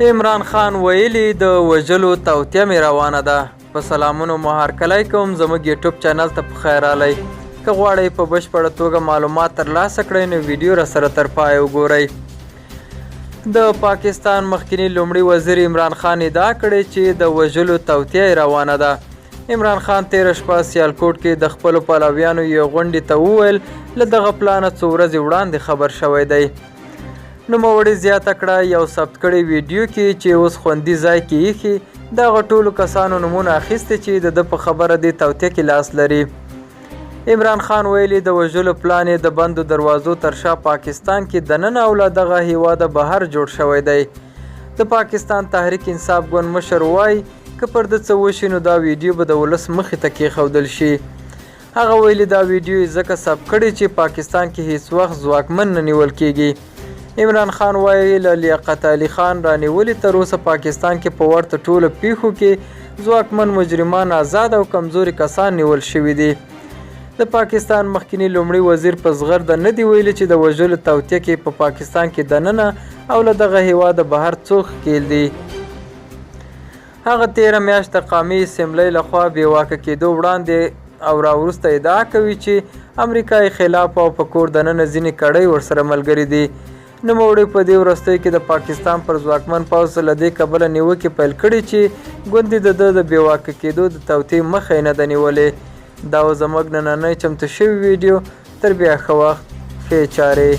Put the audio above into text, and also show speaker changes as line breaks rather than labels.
عمران خان ویلي د وژلو توطیه مې روانه ده. په سلامونو مو هرکلی کوم. زموږ یوټیوب چینل ته په خیر راغلی. که غواړئ په بشپړه توګه معلومات ترلاسه کړئ نو ویډیو راسره تر پایه وګورئ. د پاکستان مخکنی لومړي وزیر عمران خان ادعا کړې چې د وژلو توطیه روانه ده. عمران خان تېره شپه سیالکوټ کې د خپلو پلویانو یو غونډې ته وویل له دغه پلانه څو ورځې وړاندې خبر شوی دی. نوموړي زیاته کړه یو ثبت کړی ویډیو کې چې اوس خوندي ځای کې ایښي دغه ټولو کسانو نومونه اخیستي چې د ده په خبره دې توطیه کې لاس لري. عمران خان ویلي د وژلو پلان یې د بندو دروازو تر شا پاکستان کې دننه او له دغه هیواده بهر جوړ شوی دی. د پاکستان تحریک انصاف ګوند مشر وایي که پر ده څه وشي نو دا ویډیو به د ولس مخې ته کېښودل شي. هغه ویلي دا ویډیو یې ځکه ثبت کړی چې پاکستان کې هیڅ وخت ځواکمن نه نیول کېږي. عمران خان وایي له لیاقت علي خان رانیولي تر اوسه پاکستان کې په ورته ټولو پیښو کې ځواکمن مجرمان آزاد او کمزوري کسان نیول شوي دي. د پاکستان مخکنی لومړي وزیر په زغرده نه دی ویلي چې د وژلو توطیه کې په پاکستان کې دننه او له دغه هیواده بهر څوک ښکیل دي. هغه تېره میاشت د قومي اسمبلۍ لخوا بېواکه کېدو وړاندې او راوروسته ادعا کوي چې امریکا یې خلاف او په کور دننه ځینې کړۍ ورسره ملګري دي. نوموړي په دې وروستیو کې د پاکستان پر ځواکمن پوځ له دې کبله نیوکې پیل کړي چې ګوندې د ده د بېواکه کېدو د توطیې مخه یې نه ده نیولې. دا و زموږ نننۍ چمتو شوي ویډیو. تر بیا ښه وخت، ښې چارې.